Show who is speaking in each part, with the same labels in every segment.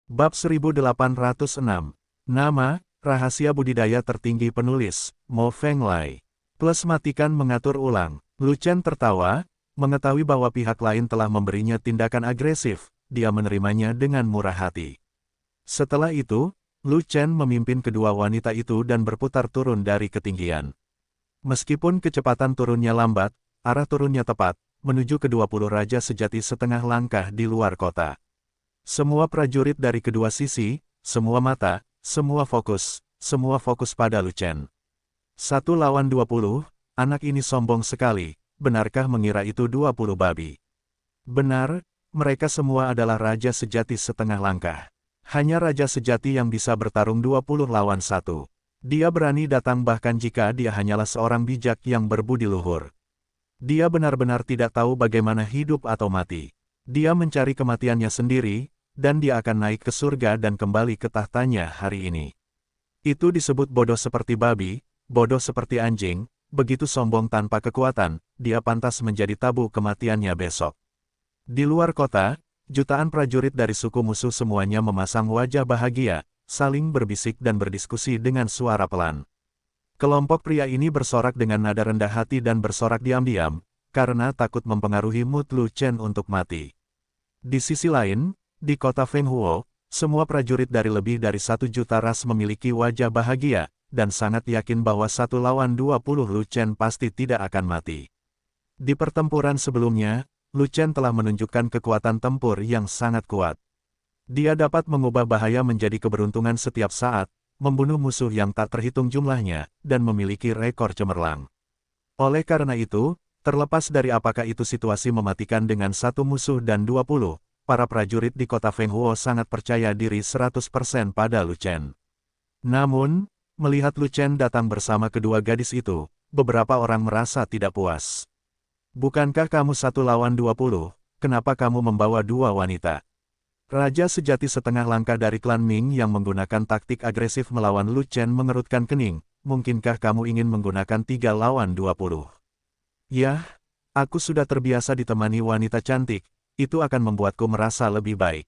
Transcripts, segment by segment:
Speaker 1: Bab 1806. Nama, rahasia budidaya tertinggi penulis, Mo Fenglai. Plus matikan mengatur ulang. Lu Chen tertawa, mengetahui bahwa pihak lain telah memberinya tindakan agresif, dia menerimanya dengan murah hati. Setelah itu, Lu Chen memimpin kedua wanita itu dan berputar turun dari ketinggian. Meskipun kecepatan turunnya lambat, arah turunnya tepat, menuju ke-20 Raja Sejati setengah langkah di luar kota. Semua prajurit dari kedua sisi, semua mata, semua fokus pada Lu Chen. 1 lawan 20, anak ini sombong sekali, benarkah mengira itu 20 babi? Benar, mereka semua adalah Raja Sejati setengah langkah. Hanya Raja Sejati yang bisa bertarung 20 lawan 1. Dia berani datang bahkan jika dia hanyalah seorang bijak yang berbudi luhur. Dia benar-benar tidak tahu bagaimana hidup atau mati. Dia mencari kematiannya sendiri, dan dia akan naik ke surga dan kembali ke tahtanya hari ini. Itu disebut bodoh seperti babi, bodoh seperti anjing, begitu sombong tanpa kekuatan, dia pantas menjadi tabu kematiannya besok. Di luar kota, jutaan prajurit dari suku musuh semuanya memasang wajah bahagia, saling berbisik dan berdiskusi dengan suara pelan. Kelompok pria ini bersorak dengan nada rendah hati dan bersorak diam-diam, karena takut mempengaruhi mood Lu Chen untuk mati. Di sisi lain, di kota Fenghuo, semua prajurit dari lebih dari 1 juta ras memiliki wajah bahagia, dan sangat yakin bahwa 1 lawan 20 Lu Chen pasti tidak akan mati. Di pertempuran sebelumnya, Lu Chen telah menunjukkan kekuatan tempur yang sangat kuat. Dia dapat mengubah bahaya menjadi keberuntungan setiap saat, membunuh musuh yang tak terhitung jumlahnya, dan memiliki rekor cemerlang. Oleh karena itu, terlepas dari apakah itu situasi mematikan dengan 1 musuh dan 20, para prajurit di kota Fenghuo sangat percaya diri 100% pada Lu Chen. Namun, melihat Lu Chen datang bersama kedua gadis itu, beberapa orang merasa tidak puas. Bukankah kamu 1 lawan 20, kenapa kamu membawa 2 wanita? Raja Sejati setengah langkah dari klan Ming yang menggunakan taktik agresif melawan Lu Chen mengerutkan kening, mungkinkah kamu ingin menggunakan 3 lawan 20? Yah, aku sudah terbiasa ditemani wanita cantik, itu akan membuatku merasa lebih baik.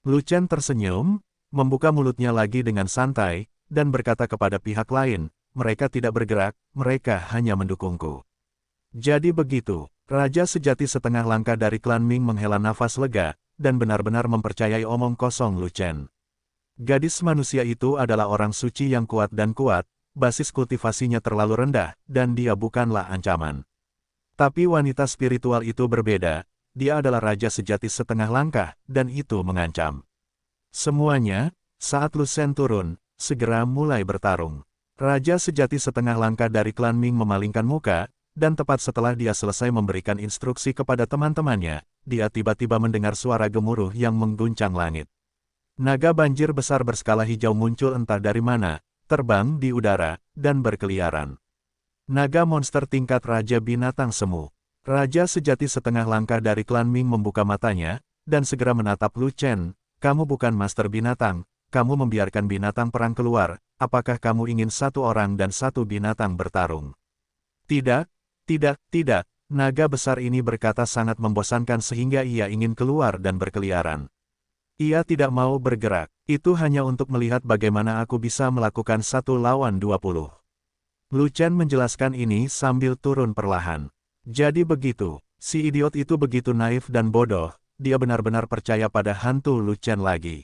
Speaker 1: Lu Chen tersenyum, membuka mulutnya lagi dengan santai, dan berkata kepada pihak lain, mereka tidak bergerak, mereka hanya mendukungku. Jadi begitu, Raja Sejati setengah langkah dari klan Ming menghela nafas lega, dan benar-benar mempercayai omong kosong Lu Chen. Gadis manusia itu adalah orang suci yang kuat, basis kultivasinya terlalu rendah, dan dia bukanlah ancaman. Tapi wanita spiritual itu berbeda. Dia adalah Raja Sejati setengah langkah, dan itu mengancam. Semuanya, saat Lu Chen turun, segera mulai bertarung. Raja Sejati setengah langkah dari klan Ming memalingkan muka, dan tepat setelah dia selesai memberikan instruksi kepada teman-temannya, dia tiba-tiba mendengar suara gemuruh yang mengguncang langit. Naga banjir besar berskala hijau muncul entah dari mana, terbang di udara, dan berkeliaran. Naga monster tingkat Raja Binatang Semu. Raja Sejati setengah langkah dari klan Ming membuka matanya, dan segera menatap Lu Chen. Kamu bukan master binatang, kamu membiarkan binatang perang keluar, apakah kamu ingin 1 orang dan 1 binatang bertarung? Tidak, tidak, naga besar ini berkata sangat membosankan sehingga ia ingin keluar dan berkeliaran. Ia tidak mau bergerak, itu hanya untuk melihat bagaimana aku bisa melakukan 1 lawan 20. Lu Chen menjelaskan ini sambil turun perlahan. Jadi begitu, si idiot itu begitu naif dan bodoh, dia benar-benar percaya pada hantu Lu Chen lagi.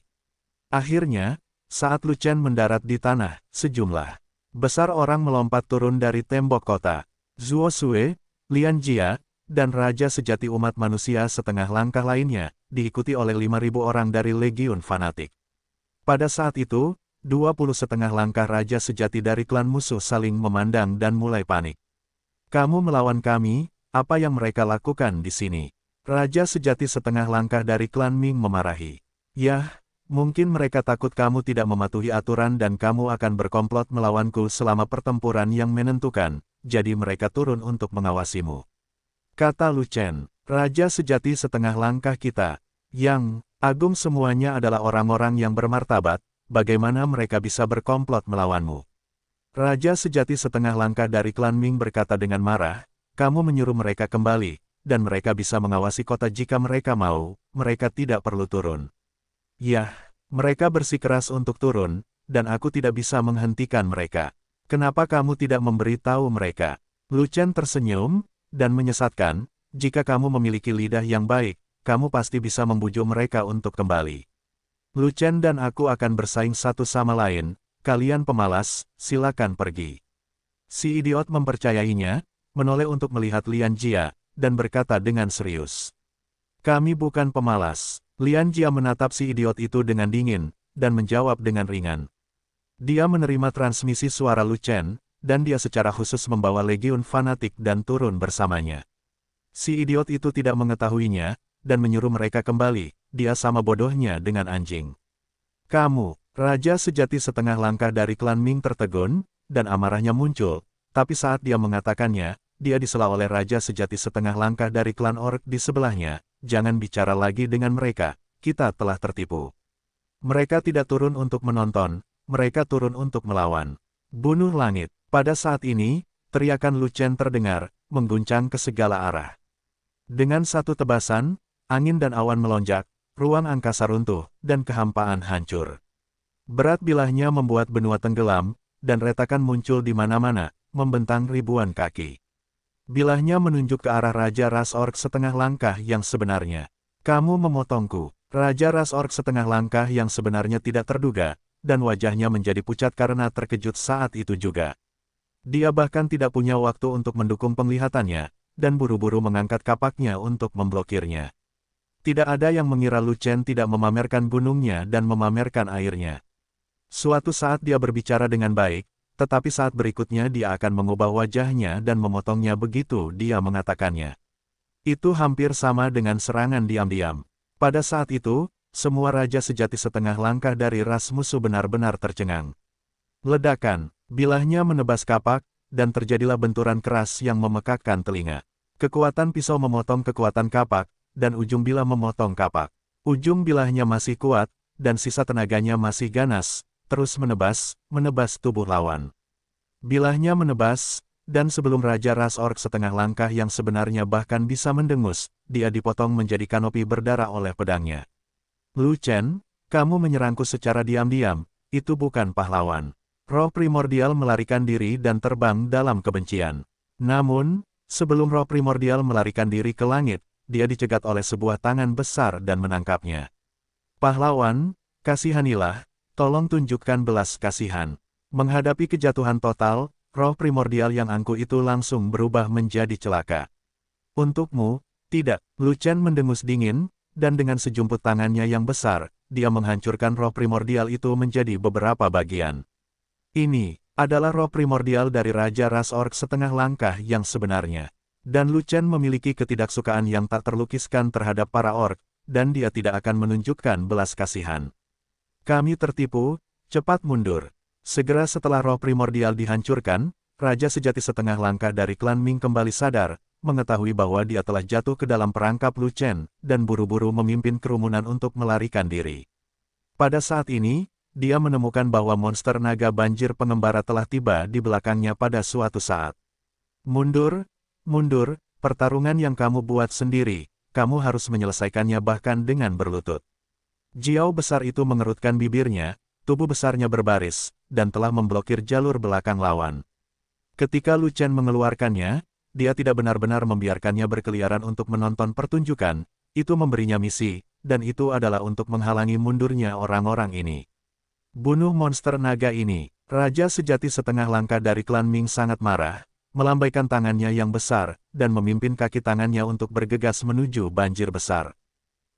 Speaker 1: Akhirnya, saat Lu Chen mendarat di tanah, sejumlah besar orang melompat turun dari tembok kota. Zuo Sue, Lian Jia, dan Raja Sejati umat manusia setengah langkah lainnya, diikuti oleh 5.000 orang dari Legiun Fanatik. Pada saat itu, 20 setengah langkah Raja Sejati dari klan musuh saling memandang dan mulai panik. Kamu melawan kami, apa yang mereka lakukan di sini? Raja Sejati setengah langkah dari klan Ming memarahi. Yah, mungkin mereka takut kamu tidak mematuhi aturan dan kamu akan berkomplot melawanku selama pertempuran yang menentukan, jadi mereka turun untuk mengawasimu. Kata Lu Chen, Raja Sejati setengah langkah kita, yang agung semuanya adalah orang-orang yang bermartabat, bagaimana mereka bisa berkomplot melawanmu? Raja Sejati setengah langkah dari klan Ming berkata dengan marah, kamu menyuruh mereka kembali, dan mereka bisa mengawasi kota jika mereka mau, mereka tidak perlu turun. Yah, Mereka bersikeras untuk turun, dan aku tidak bisa menghentikan mereka. Kenapa kamu tidak memberitahu mereka? Lu Chen tersenyum, dan menyesatkan, jika kamu memiliki lidah yang baik, kamu pasti bisa membujuk mereka untuk kembali. Lu Chen dan aku akan bersaing satu sama lain, kalian pemalas, silakan pergi. Si idiot mempercayainya, menoleh untuk melihat Lian Jia, dan berkata dengan serius. Kami bukan pemalas. Lian Jia menatap si idiot itu dengan dingin, dan menjawab dengan ringan. Dia menerima transmisi suara Lu Chen, dan dia secara khusus membawa legiun fanatik dan turun bersamanya. Si idiot itu tidak mengetahuinya, dan menyuruh mereka kembali, dia sama bodohnya dengan anjing. Kamu, Raja Sejati setengah langkah dari klan Ming tertegun, dan amarahnya muncul, tapi saat dia mengatakannya, dia disela oleh Raja Sejati setengah langkah dari klan Orc di sebelahnya, jangan bicara lagi dengan mereka, kita telah tertipu. Mereka tidak turun untuk menonton, mereka turun untuk melawan. Bunuh langit. Pada saat ini, teriakan Lu Chen terdengar, mengguncang ke segala arah. Dengan satu tebasan, angin dan awan melonjak, ruang angkasa runtuh, dan kehampaan hancur. Berat bilahnya membuat benua tenggelam, dan retakan muncul di mana-mana, membentang ribuan kaki. Bilahnya menunjuk ke arah Raja Ras Orc setengah langkah yang sebenarnya. Kamu memotongku. Raja Ras Orc setengah langkah yang sebenarnya tidak terduga, dan wajahnya menjadi pucat karena terkejut saat itu juga. Dia bahkan tidak punya waktu untuk mendukung penglihatannya, dan buru-buru mengangkat kapaknya untuk memblokirnya. Tidak ada yang mengira Lu Chen tidak memamerkan gunungnya dan memamerkan airnya. Suatu saat dia berbicara dengan baik, tetapi saat berikutnya dia akan mengubah wajahnya dan memotongnya begitu dia mengatakannya. Itu hampir sama dengan serangan diam-diam. Pada saat itu, semua raja sejati setengah langkah dari ras musuh benar-benar tercengang. Ledakan, bilahnya menebas kapak, dan terjadilah benturan keras yang memekakkan telinga. Kekuatan pisau memotong kekuatan kapak, dan ujung bilah memotong kapak. Ujung bilahnya masih kuat, dan sisa tenaganya masih ganas, terus menebas tubuh lawan. Bilahnya menebas, dan sebelum Raja Ras Orc setengah langkah yang sebenarnya bahkan bisa mendengus, dia dipotong menjadi kanopi berdarah oleh pedangnya. Lu Chen, kamu menyerangku secara diam-diam, itu bukan pahlawan. Roh primordial melarikan diri dan terbang dalam kebencian. Namun, sebelum roh primordial melarikan diri ke langit, dia dicegat oleh sebuah tangan besar dan menangkapnya. Pahlawan, kasihanilah, tolong tunjukkan belas kasihan. Menghadapi kejatuhan total, roh primordial yang angkuh itu langsung berubah menjadi celaka. Untukmu, tidak. Lu Chen mendengus dingin, dan dengan sejumput tangannya yang besar, dia menghancurkan roh primordial itu menjadi beberapa bagian. Ini adalah roh primordial dari Raja Ras Orc setengah langkah yang sebenarnya. Dan Lu Chen memiliki ketidaksukaan yang tak terlukiskan terhadap para orc, dan dia tidak akan menunjukkan belas kasihan. Kami tertipu, cepat mundur. Segera setelah roh primordial dihancurkan, Raja Sejati setengah langkah dari klan Ming kembali sadar, mengetahui bahwa dia telah jatuh ke dalam perangkap Lu Chen, dan buru-buru memimpin kerumunan untuk melarikan diri. Pada saat ini, dia menemukan bahwa monster naga banjir pengembara telah tiba di belakangnya pada suatu saat. Mundur, mundur, pertarungan yang kamu buat sendiri, kamu harus menyelesaikannya bahkan dengan berlutut. Jiao besar itu mengerutkan bibirnya, tubuh besarnya berbaris, dan telah memblokir jalur belakang lawan. Ketika Lu Chen mengeluarkannya, dia tidak benar-benar membiarkannya berkeliaran untuk menonton pertunjukan, itu memberinya misi, dan itu adalah untuk menghalangi mundurnya orang-orang ini. Bunuh monster naga ini. Raja sejati setengah langkah dari klan Ming sangat marah, melambaikan tangannya yang besar, dan memimpin kaki tangannya untuk bergegas menuju banjir besar.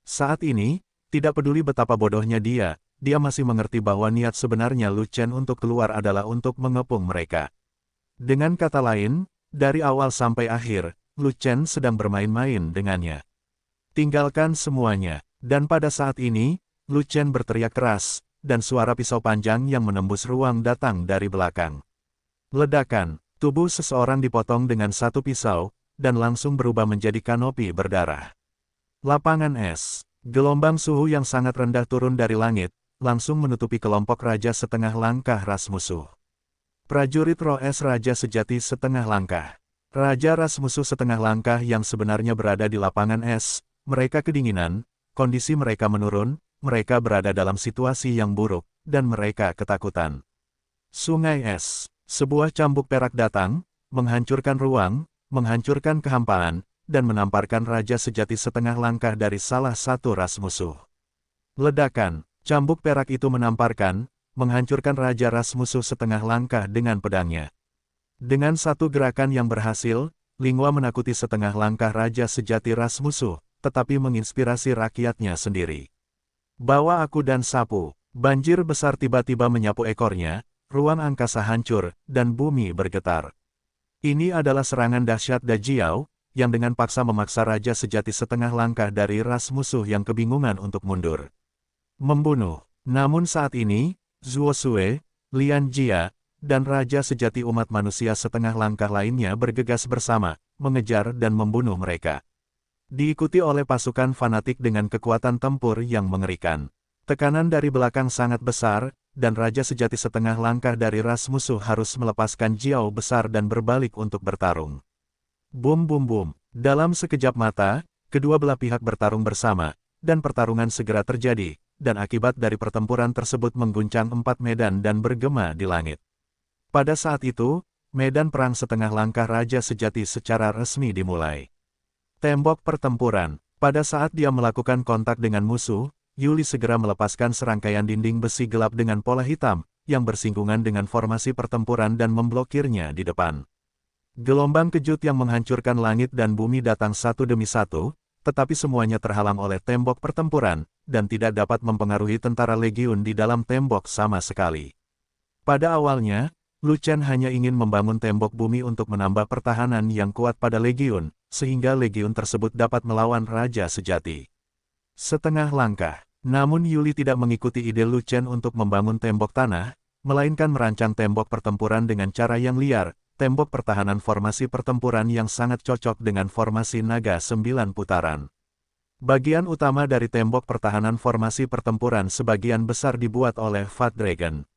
Speaker 1: Saat ini, tidak peduli betapa bodohnya dia masih mengerti bahwa niat sebenarnya Lu Chen untuk keluar adalah untuk mengepung mereka. Dengan kata lain, dari awal sampai akhir, Lu Chen sedang bermain-main dengannya. Tinggalkan semuanya, dan pada saat ini, Lu Chen berteriak keras, dan suara pisau panjang yang menembus ruang datang dari belakang. Ledakan. Tubuh seseorang dipotong dengan satu pisau, dan langsung berubah menjadi kanopi berdarah. Lapangan es. Gelombang suhu yang sangat rendah turun dari langit, langsung menutupi kelompok raja setengah langkah ras musuh. Prajurit roh es raja sejati setengah langkah. Raja ras musuh setengah langkah yang sebenarnya berada di lapangan es, mereka kedinginan, kondisi mereka menurun, mereka berada dalam situasi yang buruk, dan mereka ketakutan. Sungai Es, sebuah cambuk perak datang, menghancurkan ruang, menghancurkan kehampaan, dan menamparkan raja sejati setengah langkah dari salah satu ras musuh. Ledakan, cambuk perak itu menamparkan, menghancurkan raja ras musuh setengah langkah dengan pedangnya. Dengan satu gerakan yang berhasil, Lingua menakuti setengah langkah raja sejati ras musuh, tetapi menginspirasi rakyatnya sendiri. Bawa aku dan sapu, banjir besar tiba-tiba menyapu ekornya, ruang angkasa hancur, dan bumi bergetar. Ini adalah serangan dahsyat Dajiao, yang dengan paksa memaksa raja sejati setengah langkah dari ras musuh yang kebingungan untuk mundur. Membunuh. Namun saat ini, Zuo Sue, Lian Jia, dan raja sejati umat manusia setengah langkah lainnya bergegas bersama, mengejar dan membunuh mereka. Diikuti oleh pasukan fanatik dengan kekuatan tempur yang mengerikan. Tekanan dari belakang sangat besar, dan raja sejati setengah langkah dari ras musuh harus melepaskan jiao besar dan berbalik untuk bertarung. Bum bum bum. Dalam sekejap mata, kedua belah pihak bertarung bersama, dan pertarungan segera terjadi, dan akibat dari pertempuran tersebut mengguncang 4 medan dan bergema di langit. Pada saat itu, medan perang setengah langkah raja sejati secara resmi dimulai. Tembok pertempuran. Pada saat dia melakukan kontak dengan musuh, Yuli segera melepaskan serangkaian dinding besi gelap dengan pola hitam, yang bersinggungan dengan formasi pertempuran dan memblokirnya di depan. Gelombang kejut yang menghancurkan langit dan bumi datang satu demi satu, tetapi semuanya terhalang oleh tembok pertempuran, dan tidak dapat mempengaruhi tentara legiun di dalam tembok sama sekali. Pada awalnya, Lu Chen hanya ingin membangun tembok bumi untuk menambah pertahanan yang kuat pada legiun, sehingga legiun tersebut dapat melawan raja sejati. Setengah langkah, namun Yuli tidak mengikuti ide Lu Chen untuk membangun tembok tanah, melainkan merancang tembok pertempuran dengan cara yang liar, tembok pertahanan formasi pertempuran yang sangat cocok dengan formasi naga 9 putaran. Bagian utama dari tembok pertahanan formasi pertempuran sebagian besar dibuat oleh Fat Dragon.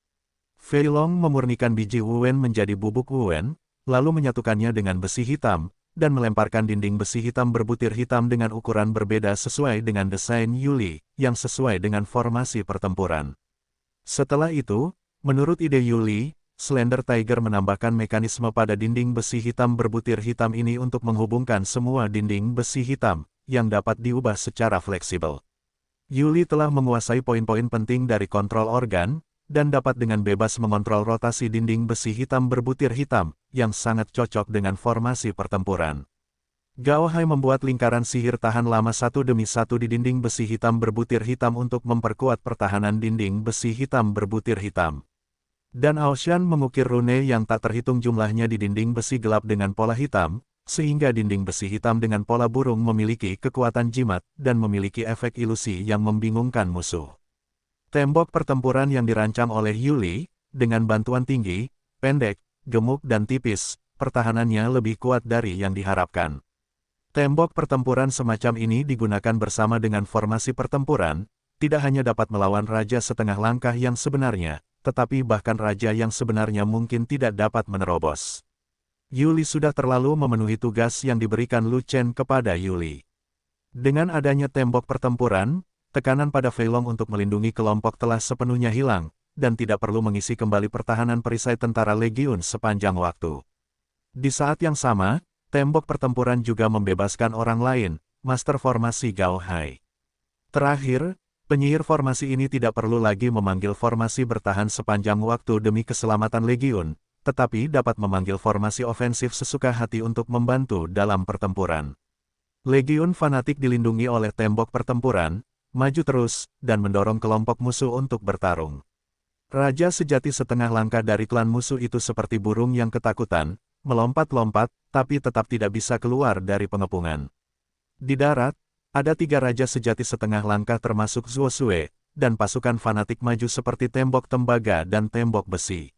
Speaker 1: Fei Long memurnikan biji Wuwen menjadi bubuk Wuwen, lalu menyatukannya dengan besi hitam, dan melemparkan dinding besi hitam berbutir hitam dengan ukuran berbeda sesuai dengan desain Yuli, yang sesuai dengan formasi pertempuran. Setelah itu, menurut ide Yuli, Slender Tiger menambahkan mekanisme pada dinding besi hitam berbutir hitam ini untuk menghubungkan semua dinding besi hitam, yang dapat diubah secara fleksibel. Yuli telah menguasai poin-poin penting dari kontrol organ, dan dapat dengan bebas mengontrol rotasi dinding besi hitam berbutir hitam, yang sangat cocok dengan formasi pertempuran. Gao Hai membuat lingkaran sihir tahan lama satu demi satu di dinding besi hitam berbutir hitam untuk memperkuat pertahanan dinding besi hitam berbutir hitam. Dan Aoshan mengukir rune yang tak terhitung jumlahnya di dinding besi gelap dengan pola hitam, sehingga dinding besi hitam dengan pola burung memiliki kekuatan jimat dan memiliki efek ilusi yang membingungkan musuh. Tembok pertempuran yang dirancang oleh Yuli, dengan bantuan tinggi, pendek, gemuk dan tipis, pertahanannya lebih kuat dari yang diharapkan. Tembok pertempuran semacam ini digunakan bersama dengan formasi pertempuran, tidak hanya dapat melawan raja setengah langkah yang sebenarnya, tetapi bahkan raja yang sebenarnya mungkin tidak dapat menerobos. Yuli sudah terlalu memenuhi tugas yang diberikan Lu Chen kepada Yuli. Dengan adanya tembok pertempuran, tekanan pada Fei Long untuk melindungi kelompok telah sepenuhnya hilang, dan tidak perlu mengisi kembali pertahanan perisai tentara legiun sepanjang waktu. Di saat yang sama, tembok pertempuran juga membebaskan orang lain, Master Formasi Gao Hai. Terakhir, penyihir formasi ini tidak perlu lagi memanggil formasi bertahan sepanjang waktu demi keselamatan legiun, tetapi dapat memanggil formasi ofensif sesuka hati untuk membantu dalam pertempuran. Legiun fanatik dilindungi oleh tembok pertempuran, maju terus, dan mendorong kelompok musuh untuk bertarung. Raja sejati setengah langkah dari klan musuh itu seperti burung yang ketakutan, melompat-lompat, tapi tetap tidak bisa keluar dari pengepungan. Di darat, ada 3 raja sejati setengah langkah termasuk Zuo Sue, dan pasukan fanatik maju seperti tembok tembaga dan tembok besi.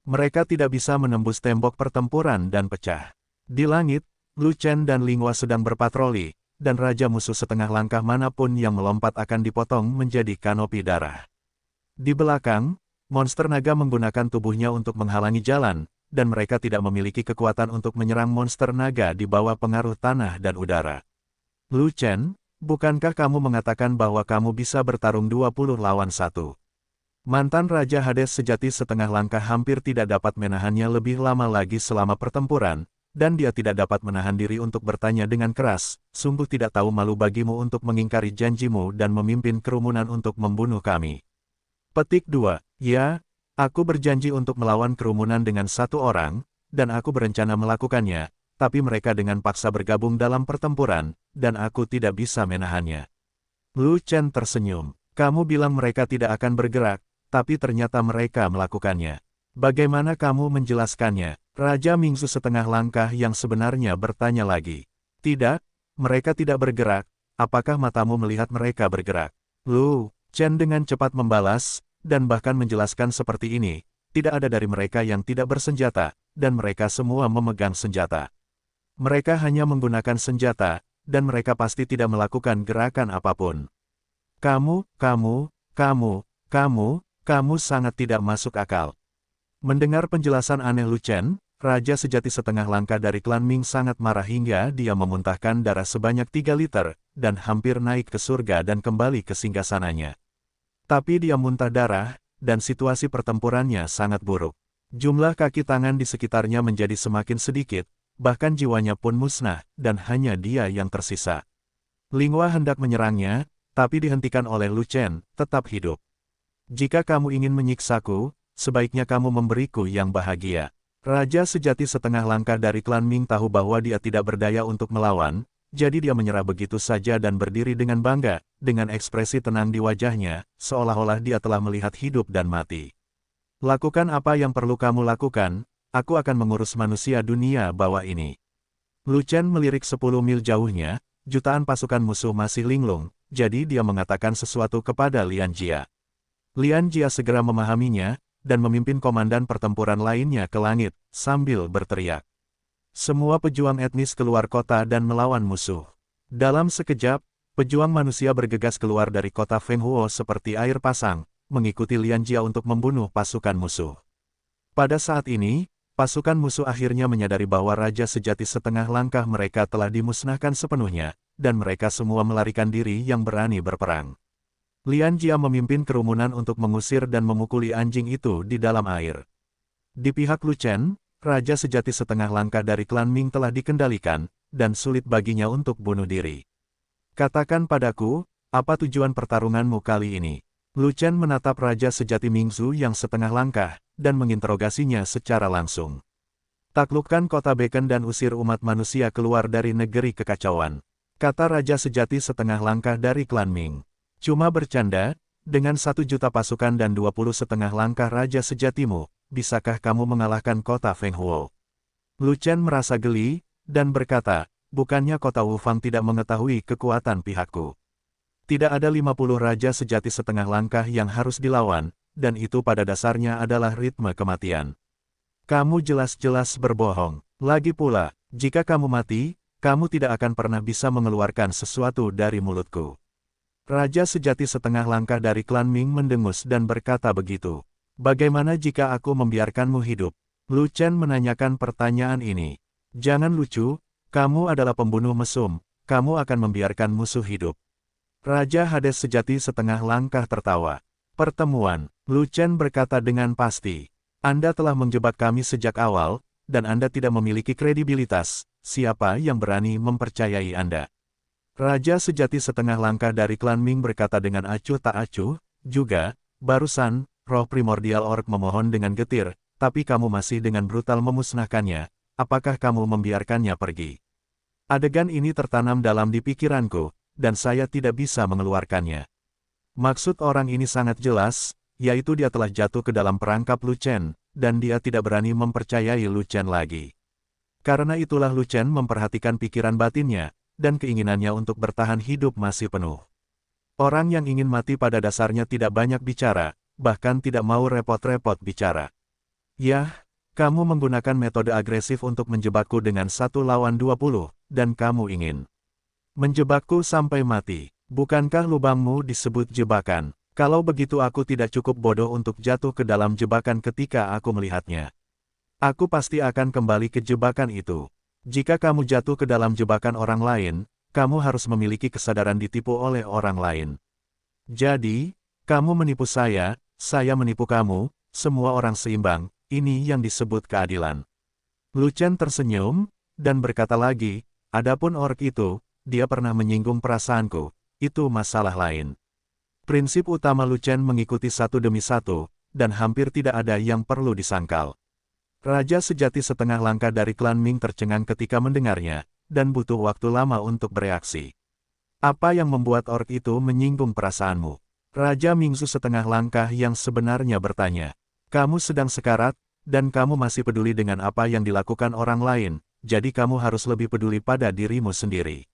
Speaker 1: Mereka tidak bisa menembus tembok pertempuran dan pecah. Di langit, Lu Chen dan Lingua sedang berpatroli, dan raja musuh setengah langkah manapun yang melompat akan dipotong menjadi kanopi darah. Di belakang, monster naga menggunakan tubuhnya untuk menghalangi jalan, dan mereka tidak memiliki kekuatan untuk menyerang monster naga di bawah pengaruh tanah dan udara. Lu Chen, Bukankah kamu mengatakan bahwa kamu bisa bertarung 20 lawan 1? Mantan Raja Hades sejati setengah langkah hampir tidak dapat menahannya lebih lama lagi selama pertempuran, dan dia tidak dapat menahan diri untuk bertanya dengan keras, sungguh tidak tahu malu bagimu untuk mengingkari janjimu dan memimpin kerumunan untuk membunuh kami. Petik 2. Ya, aku berjanji untuk melawan kerumunan dengan satu orang, dan aku berencana melakukannya, tapi mereka dengan paksa bergabung dalam pertempuran, dan aku tidak bisa menahannya. Lu Chen tersenyum. Kamu bilang mereka tidak akan bergerak, tapi ternyata mereka melakukannya. Bagaimana kamu menjelaskannya? Raja Mingzu setengah langkah yang sebenarnya bertanya lagi. Tidak, mereka tidak bergerak. Apakah matamu melihat mereka bergerak? Lu Chen dengan cepat membalas, dan bahkan menjelaskan seperti ini, tidak ada dari mereka yang tidak bersenjata, dan mereka semua memegang senjata. Mereka hanya menggunakan senjata, dan mereka pasti tidak melakukan gerakan apapun. Kamu sangat tidak masuk akal. Mendengar penjelasan aneh Lu Chen, Raja sejati setengah langkah dari klan Ming sangat marah hingga dia memuntahkan darah sebanyak 3 liter, dan hampir naik ke surga dan kembali ke singgasananya. Tapi dia muntah darah, dan situasi pertempurannya sangat buruk. Jumlah kaki tangan di sekitarnya menjadi semakin sedikit, bahkan jiwanya pun musnah, dan hanya dia yang tersisa. Linghua hendak menyerangnya, tapi dihentikan oleh Lu Chen, tetap hidup. Jika kamu ingin menyiksaku, sebaiknya kamu memberiku yang bahagia. Raja sejati setengah langkah dari klan Ming tahu bahwa dia tidak berdaya untuk melawan, jadi dia menyerah begitu saja dan berdiri dengan bangga, dengan ekspresi tenang di wajahnya, seolah-olah dia telah melihat hidup dan mati. Lakukan apa yang perlu kamu lakukan, aku akan mengurus manusia dunia bawah ini. Lu Chen melirik 10 mil jauhnya, jutaan pasukan musuh masih linglung, jadi dia mengatakan sesuatu kepada Lian Jia. Lian Jia segera memahaminya, dan memimpin komandan pertempuran lainnya ke langit, sambil berteriak. Semua pejuang etnis keluar kota dan melawan musuh. Dalam sekejap, pejuang manusia bergegas keluar dari kota Fenghuo seperti air pasang, mengikuti Lian Jia untuk membunuh pasukan musuh. Pada saat ini, pasukan musuh akhirnya menyadari bahwa Raja sejati setengah langkah mereka telah dimusnahkan sepenuhnya, dan mereka semua melarikan diri yang berani berperang. Lian Jia memimpin kerumunan untuk mengusir dan memukuli anjing itu di dalam air. Di pihak Lu Chen, Raja sejati setengah langkah dari klan Ming telah dikendalikan, dan sulit baginya untuk bunuh diri. Katakan padaku, apa tujuan pertarunganmu kali ini? Lu Chen menatap Raja sejati Mingzu yang setengah langkah, dan menginterogasinya secara langsung. Taklukkan kota Beken dan usir umat manusia keluar dari negeri kekacauan, kata Raja sejati setengah langkah dari klan Ming. Cuma bercanda, dengan 1 juta pasukan dan 20 setengah langkah Raja sejatimu, bisakah kamu mengalahkan kota Fenghuo? Lu Chen merasa geli, dan berkata, bukannya kota Wufang tidak mengetahui kekuatan pihakku. Tidak ada 50 Raja sejati setengah langkah yang harus dilawan, dan itu pada dasarnya adalah ritme kematian. Kamu jelas-jelas berbohong. Lagi pula, jika kamu mati, kamu tidak akan pernah bisa mengeluarkan sesuatu dari mulutku. Raja sejati setengah langkah dari klan Ming mendengus dan berkata begitu. Bagaimana jika aku membiarkanmu hidup? Lu Chen menanyakan pertanyaan ini. Jangan lucu, kamu adalah pembunuh mesum, kamu akan membiarkan musuh hidup. Raja Hades sejati setengah langkah tertawa. Pertemuan, Lu Chen berkata dengan pasti. Anda telah menjebak kami sejak awal, dan Anda tidak memiliki kredibilitas, siapa yang berani mempercayai Anda? Raja sejati setengah langkah dari klan Ming berkata dengan acuh tak acuh, juga, barusan, roh primordial orc memohon dengan getir, tapi kamu masih dengan brutal memusnahkannya, apakah kamu membiarkannya pergi? Adegan ini tertanam dalam di pikiranku, dan saya tidak bisa mengeluarkannya. Maksud orang ini sangat jelas, yaitu dia telah jatuh ke dalam perangkap Lu Chen, dan dia tidak berani mempercayai Lu Chen lagi. Karena itulah Lu Chen memperhatikan pikiran batinnya, dan keinginannya untuk bertahan hidup masih penuh. Orang yang ingin mati pada dasarnya tidak banyak bicara, bahkan tidak mau repot-repot bicara. Yah, kamu menggunakan metode agresif untuk menjebakku dengan 1 lawan 20, dan kamu ingin menjebakku sampai mati. Bukankah lubangmu disebut jebakan? Kalau begitu aku tidak cukup bodoh untuk jatuh ke dalam jebakan ketika aku melihatnya. Aku pasti akan kembali ke jebakan itu. Jika kamu jatuh ke dalam jebakan orang lain, kamu harus memiliki kesadaran ditipu oleh orang lain. Jadi, kamu menipu saya menipu kamu, semua orang seimbang, ini yang disebut keadilan. Lu Chen tersenyum, dan berkata lagi, adapun orc itu, dia pernah menyinggung perasaanku, itu masalah lain. Prinsip utama Lu Chen mengikuti satu demi satu, dan hampir tidak ada yang perlu disangkal. Raja sejati setengah langkah dari klan Ming tercengang ketika mendengarnya, dan butuh waktu lama untuk bereaksi. Apa yang membuat orc itu menyinggung perasaanmu? Raja Mingzu setengah langkah yang sebenarnya bertanya. Kamu sedang sekarat, dan kamu masih peduli dengan apa yang dilakukan orang lain, jadi kamu harus lebih peduli pada dirimu sendiri.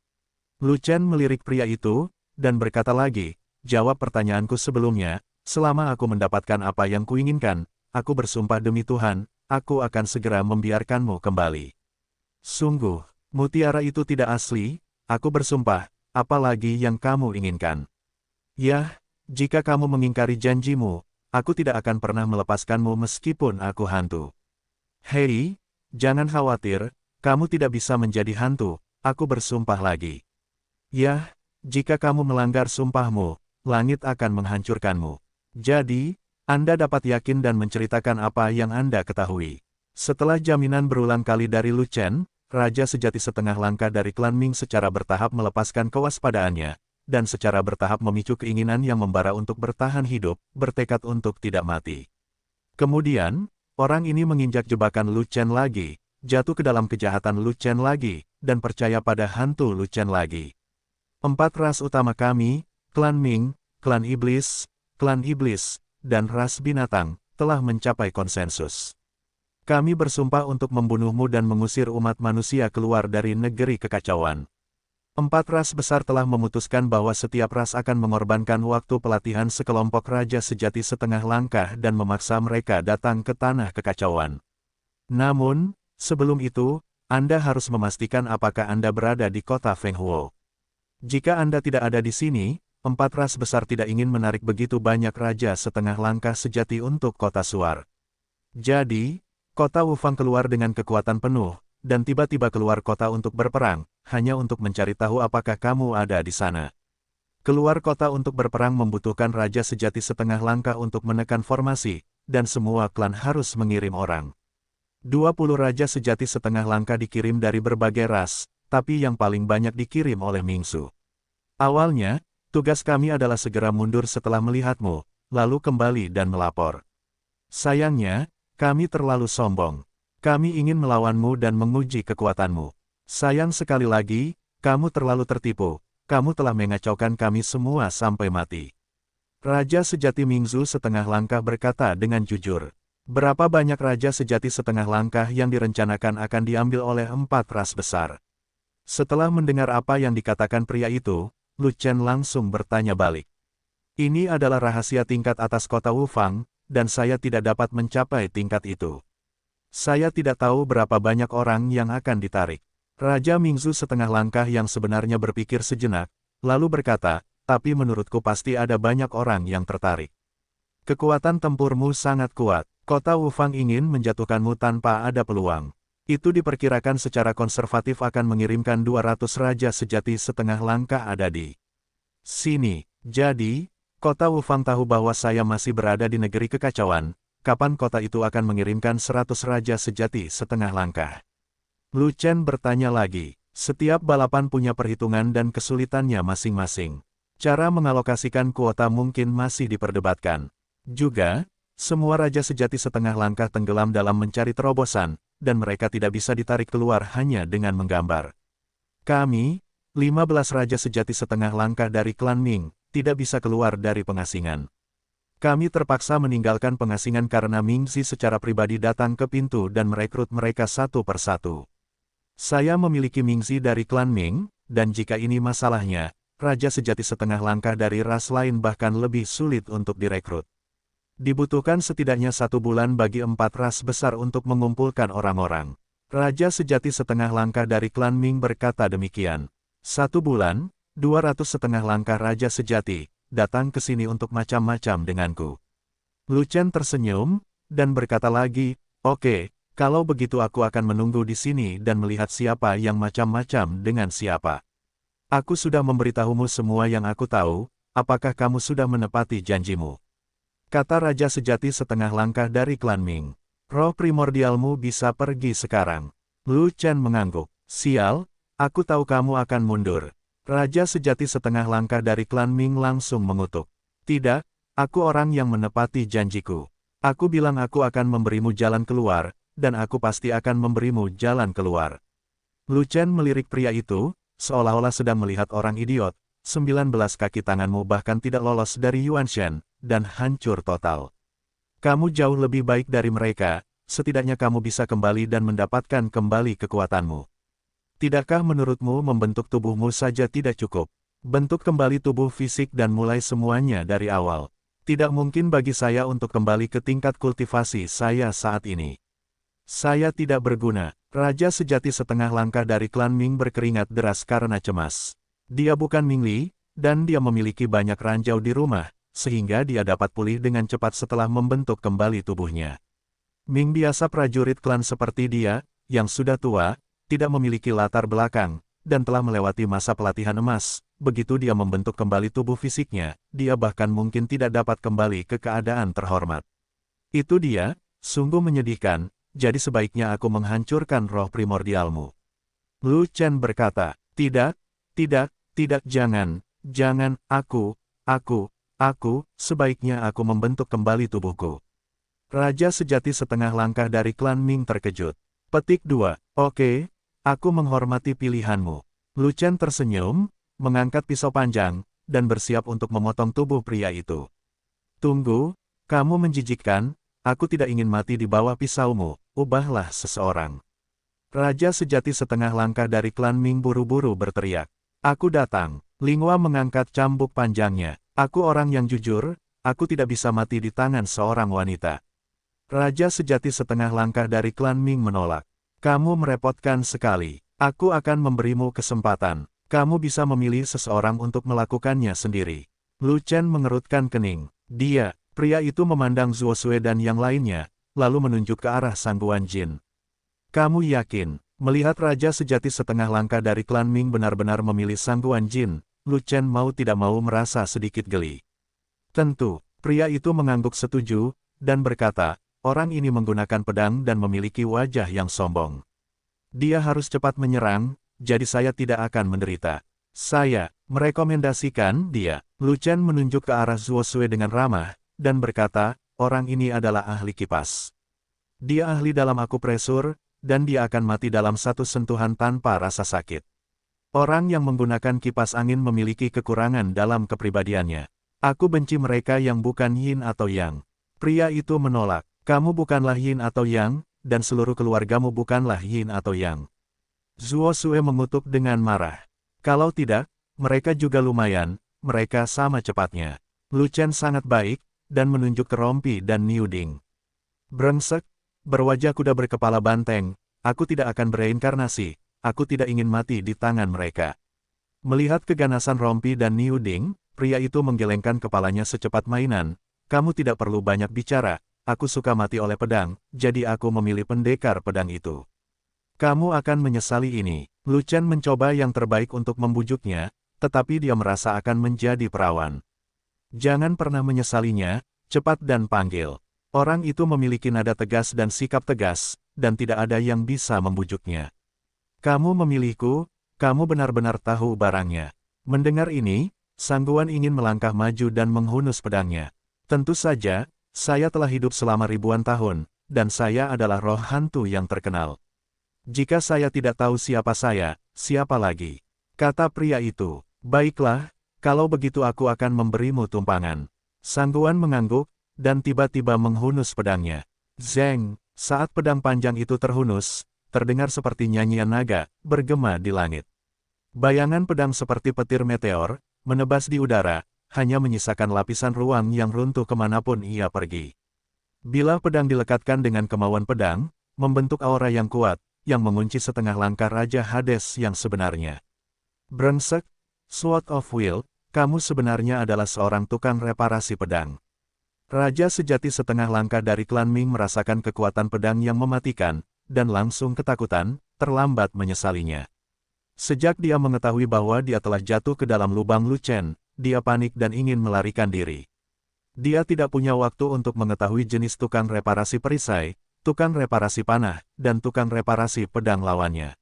Speaker 1: Lu Chen melirik pria itu, dan berkata lagi, jawab pertanyaanku sebelumnya, selama aku mendapatkan apa yang kuinginkan, aku bersumpah demi Tuhan, aku akan segera membiarkanmu kembali. Sungguh, mutiara itu tidak asli, aku bersumpah, apalagi yang kamu inginkan. Yah, jika kamu mengingkari janjimu, aku tidak akan pernah melepaskanmu meskipun aku hantu. Hei, jangan khawatir, kamu tidak bisa menjadi hantu, aku bersumpah lagi. Yah, jika kamu melanggar sumpahmu, langit akan menghancurkanmu. Jadi, Anda dapat yakin dan menceritakan apa yang Anda ketahui. Setelah jaminan berulang kali dari Lu Chen, Raja sejati setengah langkah dari klan Ming secara bertahap melepaskan kewaspadaannya, dan secara bertahap memicu keinginan yang membara untuk bertahan hidup, bertekad untuk tidak mati. Kemudian, orang ini menginjak jebakan Lu Chen lagi, jatuh ke dalam kejahatan Lu Chen lagi, dan percaya pada hantu Lu Chen lagi. 4 ras utama kami, klan Ming, klan Iblis, dan ras binatang, telah mencapai konsensus. Kami bersumpah untuk membunuhmu dan mengusir umat manusia keluar dari negeri kekacauan. 4 ras besar telah memutuskan bahwa setiap ras akan mengorbankan waktu pelatihan sekelompok raja sejati setengah langkah dan memaksa mereka datang ke tanah kekacauan. Namun, sebelum itu, Anda harus memastikan apakah Anda berada di kota Fenghuo. Jika Anda tidak ada di sini, 4 ras besar tidak ingin menarik begitu banyak raja setengah langkah sejati untuk kota Suar. Jadi, kota Wufang keluar dengan kekuatan penuh, dan tiba-tiba keluar kota untuk berperang, hanya untuk mencari tahu apakah kamu ada di sana. Keluar kota untuk berperang membutuhkan raja sejati setengah langkah untuk menekan formasi, dan semua klan harus mengirim orang. 20 raja sejati setengah langkah dikirim dari berbagai ras, tapi yang paling banyak dikirim oleh Mingsu. Awalnya, tugas kami adalah segera mundur setelah melihatmu, lalu kembali dan melapor. Sayangnya, kami terlalu sombong. Kami ingin melawanmu dan menguji kekuatanmu. Sayang sekali lagi, kamu terlalu tertipu, kamu telah mengacaukan kami semua sampai mati. Raja sejati Mingzu setengah langkah berkata dengan jujur. Berapa banyak raja sejati setengah langkah yang direncanakan akan diambil oleh 4 ras besar? Setelah mendengar apa yang dikatakan pria itu, Lu Chen langsung bertanya balik. Ini adalah rahasia tingkat atas kota Wufang, dan saya tidak dapat mencapai tingkat itu. Saya tidak tahu berapa banyak orang yang akan ditarik. Raja Mingzu setengah langkah yang sebenarnya berpikir sejenak, lalu berkata, tapi menurutku pasti ada banyak orang yang tertarik. Kekuatan tempurmu sangat kuat, kota Wufang ingin menjatuhkanmu tanpa ada peluang. Itu diperkirakan secara konservatif akan mengirimkan 200 raja sejati setengah langkah ada di sini. Jadi, kota Wufang tahu bahwa saya masih berada di negeri kekacauan. Kapan kota itu akan mengirimkan 100 raja sejati setengah langkah? Lu Chen bertanya lagi. Setiap balapan punya perhitungan dan kesulitannya masing-masing. Cara mengalokasikan kuota mungkin masih diperdebatkan. Juga, semua raja sejati setengah langkah tenggelam dalam mencari terobosan, dan mereka tidak bisa ditarik keluar hanya dengan menggambar. Kami, 15 raja sejati setengah langkah dari klan Ming, tidak bisa keluar dari pengasingan. Kami terpaksa meninggalkan pengasingan karena Mingzi secara pribadi datang ke pintu dan merekrut mereka satu persatu. Saya memiliki Mingzi dari klan Ming, dan jika ini masalahnya, raja sejati setengah langkah dari ras lain bahkan lebih sulit untuk direkrut. Dibutuhkan setidaknya 1 bulan bagi 4 ras besar untuk mengumpulkan orang-orang. Raja sejati setengah langkah dari klan Ming berkata demikian. 1 bulan, 200 setengah langkah raja sejati, datang ke sini untuk macam-macam denganku. Lu Chen tersenyum, dan berkata lagi, oke, kalau begitu aku akan menunggu di sini dan melihat siapa yang macam-macam dengan siapa. Aku sudah memberitahumu semua yang aku tahu, apakah kamu sudah menepati janjimu? Kata Raja Sejati setengah langkah dari klan Ming. Roh primordialmu bisa pergi sekarang. Lu Chen mengangguk. Sial, aku tahu kamu akan mundur. Raja Sejati setengah langkah dari klan Ming langsung mengutuk. Tidak, aku orang yang menepati janjiku. Aku bilang aku akan memberimu jalan keluar, dan aku pasti akan memberimu jalan keluar. Lu Chen melirik pria itu, seolah-olah sedang melihat orang idiot. 19 kaki tanganmu bahkan tidak lolos dari Yuan Shen, dan hancur total. Kamu jauh lebih baik dari mereka, setidaknya kamu bisa kembali dan mendapatkan kembali kekuatanmu. Tidakkah menurutmu membentuk tubuhmu saja tidak cukup? Bentuk kembali tubuh fisik dan mulai semuanya dari awal. Tidak mungkin bagi saya untuk kembali ke tingkat kultivasi saya saat ini. Saya tidak berguna. Raja Sejati setengah langkah dari klan Ming berkeringat deras karena cemas. Dia bukan Ming Li, dan dia memiliki banyak ranjau di rumah, sehingga dia dapat pulih dengan cepat setelah membentuk kembali tubuhnya. Ming biasa prajurit klan seperti dia, yang sudah tua, tidak memiliki latar belakang, dan telah melewati masa pelatihan emas. Begitu dia membentuk kembali tubuh fisiknya, dia bahkan mungkin tidak dapat kembali ke keadaan terhormat. Itu dia, sungguh menyedihkan, jadi sebaiknya aku menghancurkan roh primordialmu. Lu Chen berkata, tidak, jangan, sebaiknya aku membentuk kembali tubuhku. Raja Sejati setengah langkah dari klan Ming terkejut. Petik 2. Oke, aku menghormati pilihanmu. Lu Chen tersenyum, mengangkat pisau panjang, dan bersiap untuk memotong tubuh pria itu. Tunggu, kamu menjijikkan, aku tidak ingin mati di bawah pisaumu, ubahlah seseorang. Raja Sejati setengah langkah dari klan Ming buru-buru berteriak. Aku datang. Linghua mengangkat cambuk panjangnya. Aku orang yang jujur, aku tidak bisa mati di tangan seorang wanita. Raja Sejati setengah langkah dari klan Ming menolak. Kamu merepotkan sekali. Aku akan memberimu kesempatan. Kamu bisa memilih seseorang untuk melakukannya sendiri. Lu Chen mengerutkan kening. Pria itu memandang Zuo Sue dan yang lainnya, lalu menunjuk ke arah Sangguan Jin. Kamu yakin? Melihat Raja Sejati setengah langkah dari klan Ming benar-benar memilih Sangguan Jin, Lu Chen mau tidak mau merasa sedikit geli. Tentu, pria itu mengangguk setuju, dan berkata, orang ini menggunakan pedang dan memiliki wajah yang sombong. Dia harus cepat menyerang, jadi saya tidak akan menderita. Saya merekomendasikan dia. Lu Chen menunjuk ke arah Zuo Sue dengan ramah, dan berkata, orang ini adalah ahli kipas. Dia ahli dalam akupresur, dan dia akan mati dalam satu sentuhan tanpa rasa sakit. Orang yang menggunakan kipas angin memiliki kekurangan dalam kepribadiannya. Aku benci mereka yang bukan yin atau yang. Pria itu menolak. Kamu bukanlah yin atau yang, dan seluruh keluargamu bukanlah yin atau yang. Zuo Sue mengutuk dengan marah. Kalau tidak, mereka juga lumayan, mereka sama cepatnya. Lu Chen sangat baik, dan menunjuk ke Rompi dan Niu Ding. Brengsek, berwajah kuda berkepala banteng, aku tidak akan bereinkarnasi, aku tidak ingin mati di tangan mereka. Melihat keganasan Rompi dan Niu Ding, pria itu menggelengkan kepalanya secepat mainan, kamu tidak perlu banyak bicara, aku suka mati oleh pedang, jadi aku memilih pendekar pedang itu. Kamu akan menyesali ini. Lu Chen mencoba yang terbaik untuk membujuknya, tetapi dia merasa akan menjadi perawan. Jangan pernah menyesalinya, cepat dan panggil. Orang itu memiliki nada tegas dan sikap tegas, dan tidak ada yang bisa membujuknya. Kamu memilihku, kamu benar-benar tahu barangnya. Mendengar ini, Sangguan ingin melangkah maju dan menghunus pedangnya. Tentu saja, saya telah hidup selama ribuan tahun, dan saya adalah roh hantu yang terkenal. Jika saya tidak tahu siapa saya, siapa lagi? Kata pria itu. Baiklah, kalau begitu aku akan memberimu tumpangan. Sangguan mengangguk, dan tiba-tiba menghunus pedangnya. Zeng, saat pedang panjang itu terhunus, terdengar seperti nyanyian naga, bergema di langit. Bayangan pedang seperti petir meteor, menebas di udara, hanya menyisakan lapisan ruang yang runtuh kemanapun ia pergi. Bila pedang dilekatkan dengan kemauan pedang, membentuk aura yang kuat, yang mengunci setengah langkah Raja Hades yang sebenarnya. Brengsek, Sword of Will, kamu sebenarnya adalah seorang tukang reparasi pedang. Raja sejati setengah langkah dari klan Ming merasakan kekuatan pedang yang mematikan, dan langsung ketakutan, terlambat menyesalinya. Sejak dia mengetahui bahwa dia telah jatuh ke dalam lubang Lu Chen, dia panik dan ingin melarikan diri. Dia tidak punya waktu untuk mengetahui jenis tukang reparasi perisai, tukang reparasi panah, dan tukang reparasi pedang lawannya.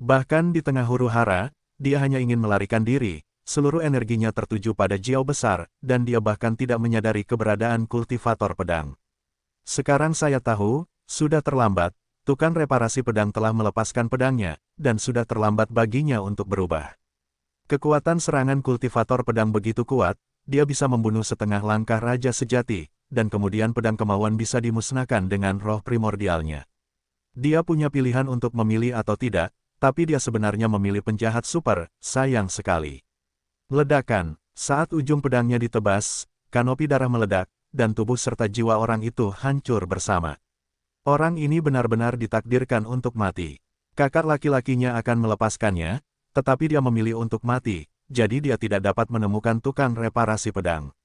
Speaker 1: Bahkan di tengah huru-hara, dia hanya ingin melarikan diri, seluruh energinya tertuju pada Jiao besar, dan dia bahkan tidak menyadari keberadaan kultivator pedang. Sekarang saya tahu, sudah terlambat, tukang reparasi pedang telah melepaskan pedangnya, dan sudah terlambat baginya untuk berubah. Kekuatan serangan kultivator pedang begitu kuat, dia bisa membunuh setengah langkah raja sejati, dan kemudian pedang kemauan bisa dimusnahkan dengan roh primordialnya. Dia punya pilihan untuk memilih atau tidak, tapi dia sebenarnya memilih penjahat super, sayang sekali. Ledakan, saat ujung pedangnya ditebas, kanopi darah meledak, dan tubuh serta jiwa orang itu hancur bersama. Orang ini benar-benar ditakdirkan untuk mati. Kakak laki-lakinya akan melepaskannya, tetapi dia memilih untuk mati, jadi dia tidak dapat menemukan tukang reparasi pedang.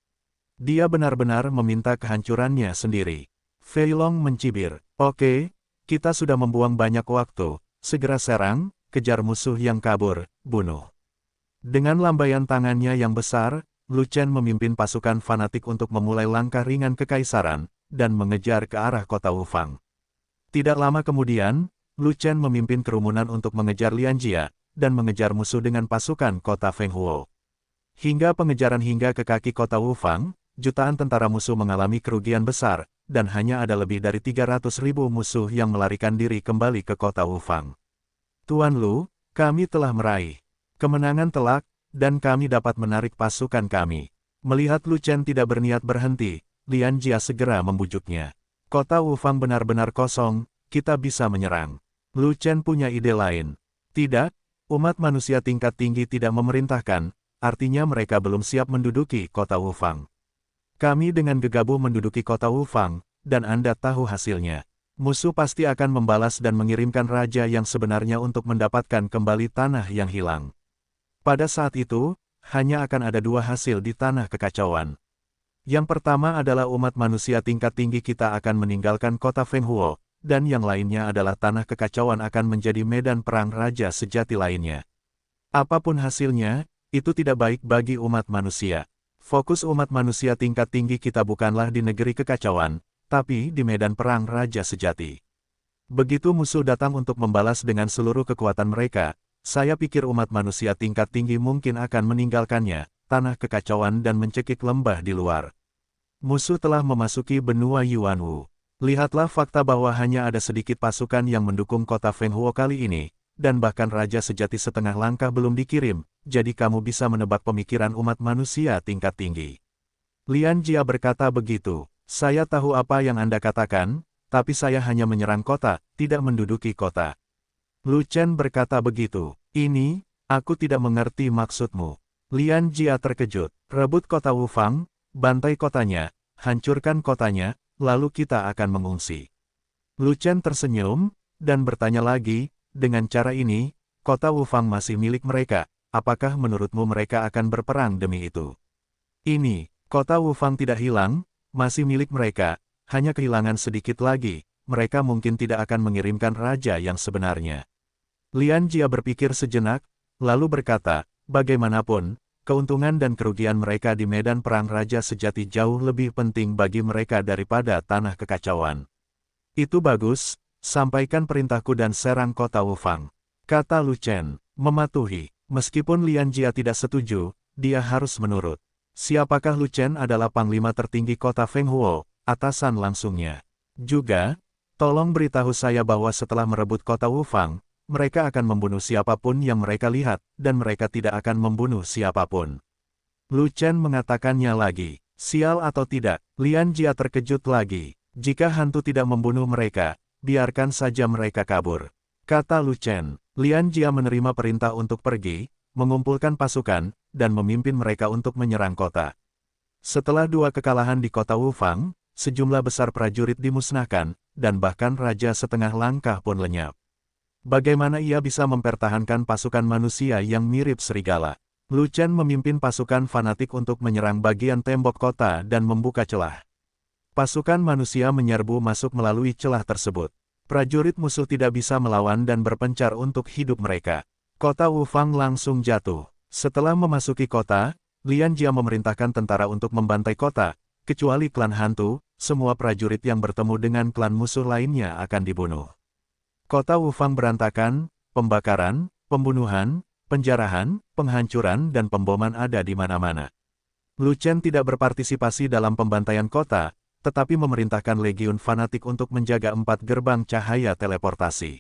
Speaker 1: Dia benar-benar meminta kehancurannya sendiri. Fei Long mencibir, "Oke, kita sudah membuang banyak waktu, segera serang, kejar musuh yang kabur, bunuh." Dengan lambaian tangannya yang besar, Lu Chen memimpin pasukan fanatik untuk memulai langkah ringan kekaisaran, dan mengejar ke arah kota Wufang. Tidak lama kemudian, Lu Chen memimpin kerumunan untuk mengejar Lian Jia, dan mengejar musuh dengan pasukan kota Feng Huo. Hingga pengejaran hingga ke kaki kota Wufang, jutaan tentara musuh mengalami kerugian besar, dan hanya ada lebih dari 300.000 musuh yang melarikan diri kembali ke kota Wufang. "Tuan Lu, kami telah meraih kemenangan telak, dan kami dapat menarik pasukan kami." Melihat Lu Chen tidak berniat berhenti, Lian Jia segera membujuknya. "Kota Wufang benar-benar kosong, kita bisa menyerang." Lu Chen punya ide lain. "Tidak, umat manusia tingkat tinggi tidak memerintahkan, artinya mereka belum siap menduduki kota Wufang. Kami dengan gegabah menduduki kota Wufang, dan Anda tahu hasilnya. Musuh pasti akan membalas dan mengirimkan raja yang sebenarnya untuk mendapatkan kembali tanah yang hilang. Pada saat itu, hanya akan ada dua hasil di tanah kekacauan. Yang pertama adalah umat manusia tingkat tinggi kita akan meninggalkan kota Feng Huo, dan yang lainnya adalah tanah kekacauan akan menjadi medan perang raja sejati lainnya. Apapun hasilnya, itu tidak baik bagi umat manusia. Fokus umat manusia tingkat tinggi kita bukanlah di negeri kekacauan, tapi di medan perang raja sejati. Begitu musuh datang untuk membalas dengan seluruh kekuatan mereka, saya pikir umat manusia tingkat tinggi mungkin akan meninggalkannya, tanah kekacauan dan mencekik lembah di luar. Musuh telah memasuki benua Yuanwu. Lihatlah fakta bahwa hanya ada sedikit pasukan yang mendukung kota Feng Huo kali ini, dan bahkan raja sejati setengah langkah belum dikirim, jadi kamu bisa menebak pemikiran umat manusia tingkat tinggi." Lian Jia berkata begitu, "Saya tahu apa yang Anda katakan, tapi saya hanya menyerang kota, tidak menduduki kota." Lu Chen berkata begitu, "Ini, aku tidak mengerti maksudmu." Lian Jia terkejut, "Rebut kota Wufang, bantai kotanya, hancurkan kotanya, lalu kita akan mengungsi." Lu Chen tersenyum, dan bertanya lagi, "Dengan cara ini, kota Wufang masih milik mereka, apakah menurutmu mereka akan berperang demi itu?" "Ini, kota Wufang tidak hilang, masih milik mereka, hanya kehilangan sedikit lagi, mereka mungkin tidak akan mengirimkan raja yang sebenarnya." Lian Jia berpikir sejenak, lalu berkata, "Bagaimanapun, keuntungan dan kerugian mereka di medan perang raja sejati jauh lebih penting bagi mereka daripada tanah kekacauan." "Itu bagus, sampaikan perintahku dan serang kota Wufang," kata Lu Chen, mematuhi. Meskipun Lian Jia tidak setuju, dia harus menurut. Siapakah Lu Chen adalah panglima tertinggi kota Feng Huo, atasan langsungnya. "Juga, tolong beritahu saya bahwa setelah merebut kota Wufang, mereka akan membunuh siapapun yang mereka lihat, dan mereka tidak akan membunuh siapapun." Lu Chen mengatakannya lagi. Sial atau tidak, Lian Jia terkejut lagi. "Jika hantu tidak membunuh mereka, biarkan saja mereka kabur," kata Lu Chen. Lian Jia menerima perintah untuk pergi, mengumpulkan pasukan, dan memimpin mereka untuk menyerang kota. Setelah dua kekalahan di kota Wufang, sejumlah besar prajurit dimusnahkan, dan bahkan raja setengah langkah pun lenyap. Bagaimana ia bisa mempertahankan pasukan manusia yang mirip serigala? Lu Chen memimpin pasukan fanatik untuk menyerang bagian tembok kota dan membuka celah. Pasukan manusia menyerbu masuk melalui celah tersebut. Prajurit musuh tidak bisa melawan dan berpencar untuk hidup mereka. Kota Wufang langsung jatuh. Setelah memasuki kota, Lian Jia memerintahkan tentara untuk membantai kota, kecuali klan hantu, semua prajurit yang bertemu dengan klan musuh lainnya akan dibunuh. Kota Wufang berantakan, pembakaran, pembunuhan, penjarahan, penghancuran dan pemboman ada di mana-mana. Lu Chen tidak berpartisipasi dalam pembantaian kota, tetapi memerintahkan legiun fanatik untuk menjaga 4 gerbang cahaya teleportasi.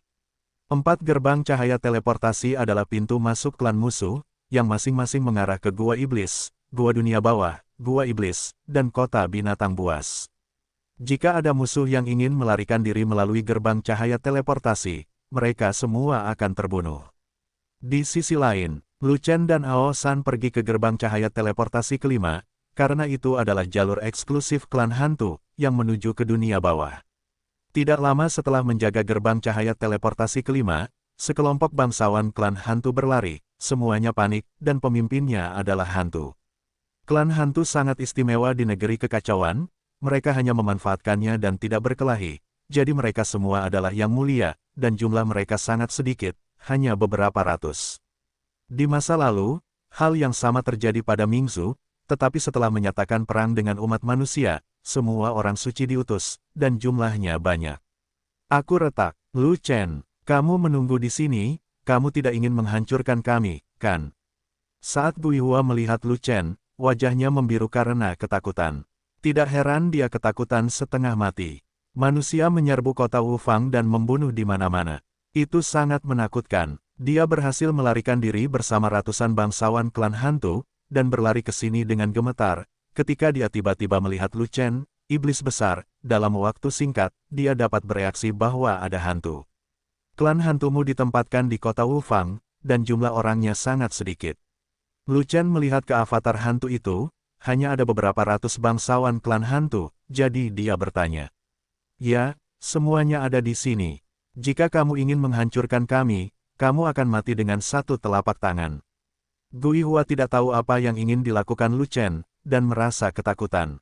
Speaker 1: 4 gerbang cahaya teleportasi adalah pintu masuk klan musuh, yang masing-masing mengarah ke Gua Iblis, Gua Dunia Bawah, Gua Iblis, dan Kota Binatang Buas. Jika ada musuh yang ingin melarikan diri melalui gerbang cahaya teleportasi, mereka semua akan terbunuh. Di sisi lain, Lu Chen dan Ao San pergi ke gerbang cahaya teleportasi kelima, karena itu adalah jalur eksklusif klan hantu, yang menuju ke dunia bawah. Tidak lama setelah menjaga gerbang cahaya teleportasi kelima, sekelompok bangsawan klan hantu berlari, semuanya panik, dan pemimpinnya adalah hantu. Klan hantu sangat istimewa di negeri kekacauan, mereka hanya memanfaatkannya dan tidak berkelahi, jadi mereka semua adalah yang mulia, dan jumlah mereka sangat sedikit, hanya beberapa ratus. Di masa lalu, hal yang sama terjadi pada Mingzu, tetapi setelah menyatakan perang dengan umat manusia, semua orang suci diutus, dan jumlahnya banyak. Aku retak, Lu Chen, kamu menunggu di sini, kamu tidak ingin menghancurkan kami, kan? Saat Guihua melihat Lu Chen, wajahnya membiru karena ketakutan. Tidak heran dia ketakutan setengah mati. Manusia menyerbu kota Wufang dan membunuh di mana-mana. Itu sangat menakutkan. Dia berhasil melarikan diri bersama ratusan bangsawan klan hantu, dan berlari ke sini dengan gemetar. Ketika dia tiba-tiba melihat Lu Chen, iblis besar, dalam waktu singkat, dia dapat bereaksi bahwa ada hantu. Klan hantumu ditempatkan di kota Wufang, dan jumlah orangnya sangat sedikit. Lu Chen melihat ke avatar hantu itu, hanya ada beberapa ratus bangsawan klan hantu, jadi dia bertanya. Ya, semuanya ada di sini. Jika kamu ingin menghancurkan kami, kamu akan mati dengan satu telapak tangan. Guihua tidak tahu apa yang ingin dilakukan Lu Chen, dan merasa ketakutan.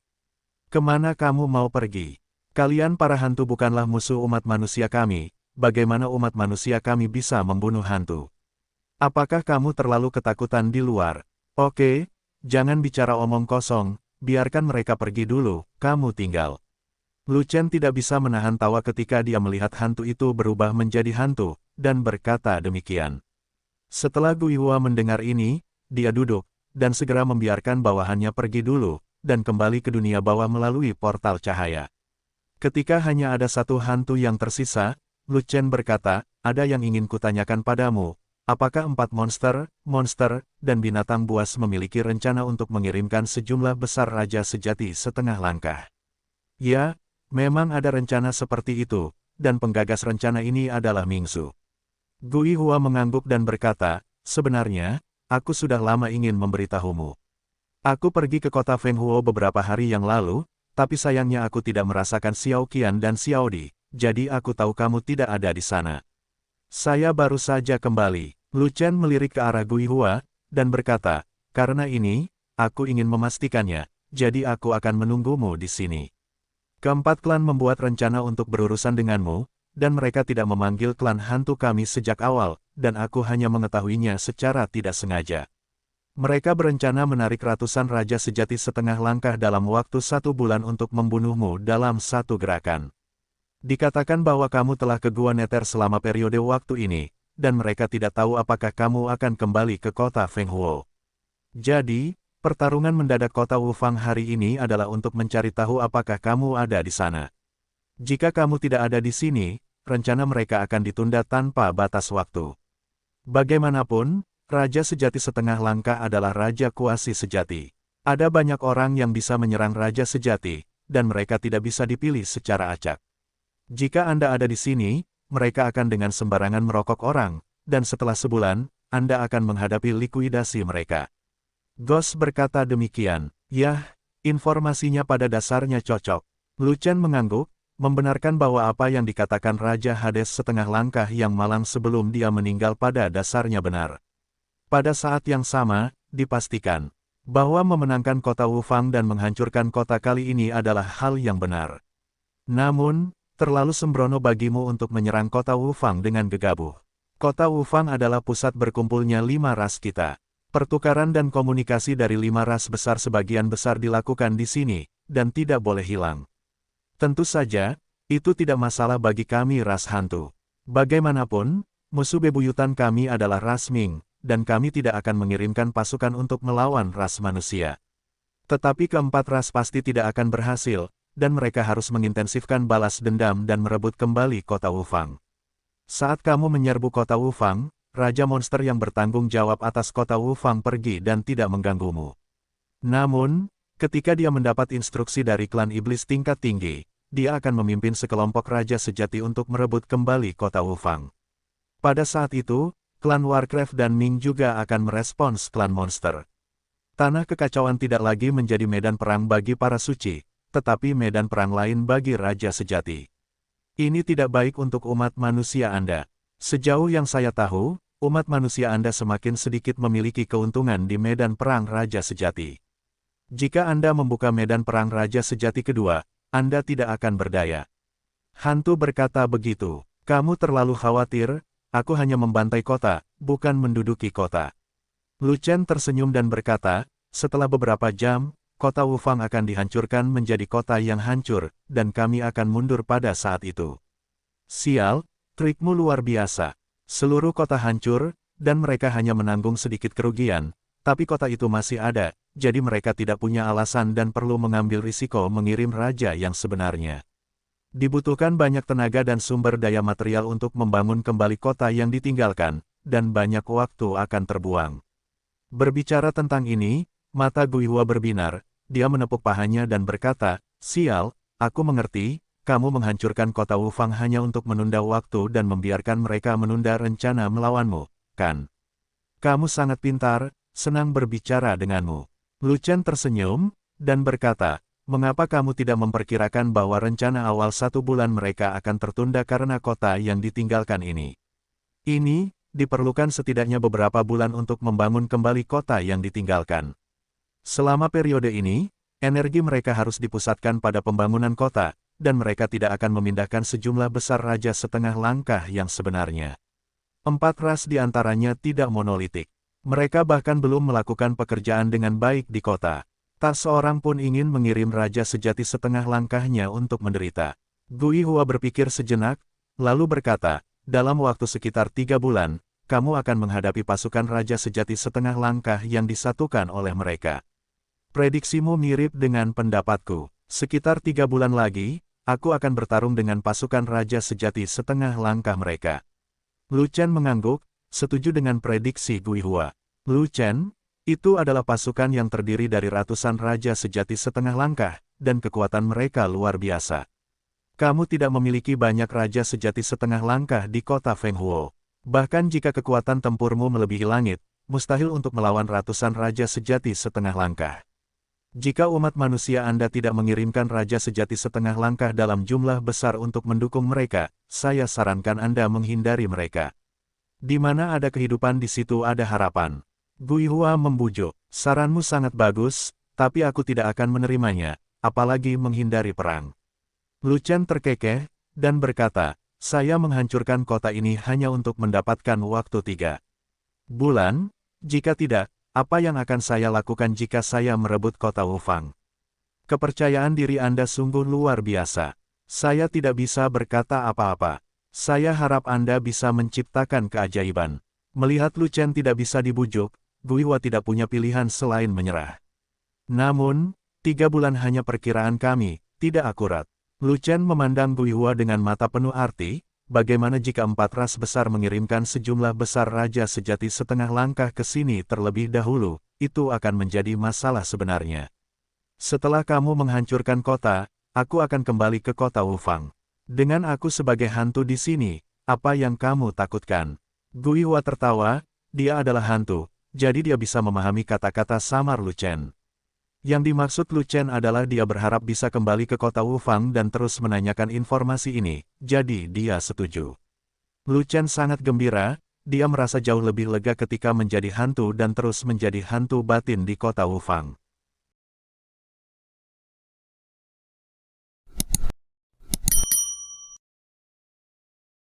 Speaker 1: Kemana kamu mau pergi? Kalian para hantu bukanlah musuh umat manusia kami, bagaimana umat manusia kami bisa membunuh hantu? Apakah kamu terlalu ketakutan di luar? Oke, jangan bicara omong kosong, biarkan mereka pergi dulu, kamu tinggal. Lu Chen tidak bisa menahan tawa ketika dia melihat hantu itu berubah menjadi hantu, dan berkata demikian. Setelah Guihua mendengar ini, dia duduk, dan segera membiarkan bawahannya pergi dulu, dan kembali ke dunia bawah melalui portal cahaya. Ketika hanya ada satu hantu yang tersisa, Lu Chen berkata, ada yang ingin kutanyakan padamu, apakah 4 monster, dan binatang buas memiliki rencana untuk mengirimkan sejumlah besar raja sejati setengah langkah? Ya, memang ada rencana seperti itu, dan penggagas rencana ini adalah Mingzu. Guihua mengangguk dan berkata, sebenarnya, aku sudah lama ingin memberitahumu. Aku pergi ke kota Fenghuo beberapa hari yang lalu, tapi sayangnya aku tidak merasakan Xiao Qian dan Xiao Di, jadi aku tahu kamu tidak ada di sana. Saya baru saja kembali. Lu Chen melirik ke arah Guihua, dan berkata, karena ini, aku ingin memastikannya, jadi aku akan menunggumu di sini. Keempat klan membuat rencana untuk berurusan denganmu, dan mereka tidak memanggil klan hantu kami sejak awal, dan aku hanya mengetahuinya secara tidak sengaja. Mereka berencana menarik ratusan raja sejati setengah langkah dalam waktu 1 bulan untuk membunuhmu dalam satu gerakan. Dikatakan bahwa kamu telah ke Gua Nether selama periode waktu ini, dan mereka tidak tahu apakah kamu akan kembali ke kota Fenghuo. Jadi, pertarungan mendadak kota Wufang hari ini adalah untuk mencari tahu apakah kamu ada di sana. Jika kamu tidak ada di sini, rencana mereka akan ditunda tanpa batas waktu. Bagaimanapun, Raja Sejati Setengah Langkah adalah Raja Kuasi Sejati. Ada banyak orang yang bisa menyerang Raja Sejati, dan mereka tidak bisa dipilih secara acak. Jika Anda ada di sini, mereka akan dengan sembarangan merokok orang, dan setelah sebulan, Anda akan menghadapi likuidasi mereka. Ghost berkata demikian. Yah, informasinya pada dasarnya cocok. Lu Chen mengangguk, membenarkan bahwa apa yang dikatakan Raja Hades Setengah Langkah yang malang sebelum dia meninggal pada dasarnya benar. Pada saat yang sama, dipastikan bahwa memenangkan kota Wufang dan menghancurkan kota kali ini adalah hal yang benar. Namun, terlalu sembrono bagimu untuk menyerang kota Wufang dengan gegabah. Kota Wufang adalah pusat berkumpulnya 5 ras kita. Pertukaran dan komunikasi dari 5 ras besar sebagian besar dilakukan di sini, dan tidak boleh hilang. Tentu saja, itu tidak masalah bagi kami ras hantu. Bagaimanapun, musuh bebuyutan kami adalah ras Ming, dan kami tidak akan mengirimkan pasukan untuk melawan ras manusia. Tetapi keempat ras pasti tidak akan berhasil, dan mereka harus mengintensifkan balas dendam dan merebut kembali kota Wufang. Saat kamu menyerbu kota Wufang, Raja Monster yang bertanggung jawab atas kota Wufang pergi dan tidak mengganggumu. Namun, ketika dia mendapat instruksi dari klan iblis tingkat tinggi, dia akan memimpin sekelompok raja sejati untuk merebut kembali kota Wufang. Pada saat itu, klan Warcraft dan Ming juga akan merespons klan Monster. Tanah kekacauan tidak lagi menjadi medan perang bagi para suci, tetapi medan perang lain bagi raja sejati. Ini tidak baik untuk umat manusia Anda. Sejauh yang saya tahu, umat manusia Anda semakin sedikit memiliki keuntungan di medan perang raja sejati. Jika Anda membuka medan perang raja sejati kedua, Anda tidak akan berdaya. Hantu berkata begitu. Kamu terlalu khawatir, aku hanya membantai kota, bukan menduduki kota. Lu Chen tersenyum dan berkata, setelah beberapa jam, kota Wufang akan dihancurkan menjadi kota yang hancur, dan kami akan mundur pada saat itu. Sial, trikmu luar biasa. Seluruh kota hancur, dan mereka hanya menanggung sedikit kerugian, tapi kota itu masih ada, jadi mereka tidak punya alasan dan perlu mengambil risiko mengirim raja yang sebenarnya. Dibutuhkan banyak tenaga dan sumber daya material untuk membangun kembali kota yang ditinggalkan, dan banyak waktu akan terbuang. Berbicara tentang ini, mata Guihua berbinar, dia menepuk pahanya dan berkata, sial, aku mengerti, kamu menghancurkan kota Wufang hanya untuk menunda waktu dan membiarkan mereka menunda rencana melawanmu, kan? Kamu sangat pintar, senang berbicara denganmu. Lu Chen tersenyum, dan berkata, mengapa kamu tidak memperkirakan bahwa rencana awal 1 bulan mereka akan tertunda karena kota yang ditinggalkan ini? Ini, diperlukan setidaknya beberapa bulan untuk membangun kembali kota yang ditinggalkan. Selama periode ini, energi mereka harus dipusatkan pada pembangunan kota, dan mereka tidak akan memindahkan sejumlah besar raja setengah langkah yang sebenarnya. 4 ras di antaranya tidak monolitik. Mereka bahkan belum melakukan pekerjaan dengan baik di kota. Tak seorang pun ingin mengirim raja sejati setengah langkahnya untuk menderita. Guihua berpikir sejenak, lalu berkata, dalam waktu sekitar 3 bulan, kamu akan menghadapi pasukan raja sejati setengah langkah yang disatukan oleh mereka. Prediksimu mirip dengan pendapatku. Sekitar 3 bulan lagi, aku akan bertarung dengan pasukan raja sejati setengah langkah mereka. Lu Chen mengangguk, setuju dengan prediksi Guihua. Lu Chen, itu adalah pasukan yang terdiri dari ratusan raja sejati setengah langkah, dan kekuatan mereka luar biasa. Kamu tidak memiliki banyak raja sejati setengah langkah di kota Fenghuo. Bahkan jika kekuatan tempurmu melebihi langit, mustahil untuk melawan ratusan raja sejati setengah langkah. Jika umat manusia Anda tidak mengirimkan raja sejati setengah langkah dalam jumlah besar untuk mendukung mereka, saya sarankan Anda menghindari mereka. Di mana ada kehidupan di situ ada harapan. Guihua membujuk, saranmu sangat bagus, tapi aku tidak akan menerimanya, apalagi menghindari perang. Lu Chen terkekeh, dan berkata, saya menghancurkan kota ini hanya untuk mendapatkan waktu 3 bulan, jika tidak, apa yang akan saya lakukan jika saya merebut kota Wufang? Kepercayaan diri Anda sungguh luar biasa. Saya tidak bisa berkata apa-apa. Saya harap Anda bisa menciptakan keajaiban. Melihat Lu Chen tidak bisa dibujuk, Guihua tidak punya pilihan selain menyerah. Namun, 3 bulan hanya perkiraan kami, tidak akurat. Lu Chen memandang Guihua dengan mata penuh arti, bagaimana jika 4 ras besar mengirimkan sejumlah besar raja sejati setengah langkah ke sini terlebih dahulu, itu akan menjadi masalah sebenarnya. Setelah kamu menghancurkan kota, aku akan kembali ke kota Wufang. Dengan aku sebagai hantu di sini, apa yang kamu takutkan? Guihua tertawa, dia adalah hantu, jadi dia bisa memahami kata-kata samar Lu Chen. Yang dimaksud Lu Chen adalah dia berharap bisa kembali ke kota Wufang dan terus menanyakan informasi ini, jadi dia setuju. Lu Chen sangat gembira, dia merasa jauh lebih lega ketika menjadi hantu dan terus menjadi hantu batin di kota Wufang.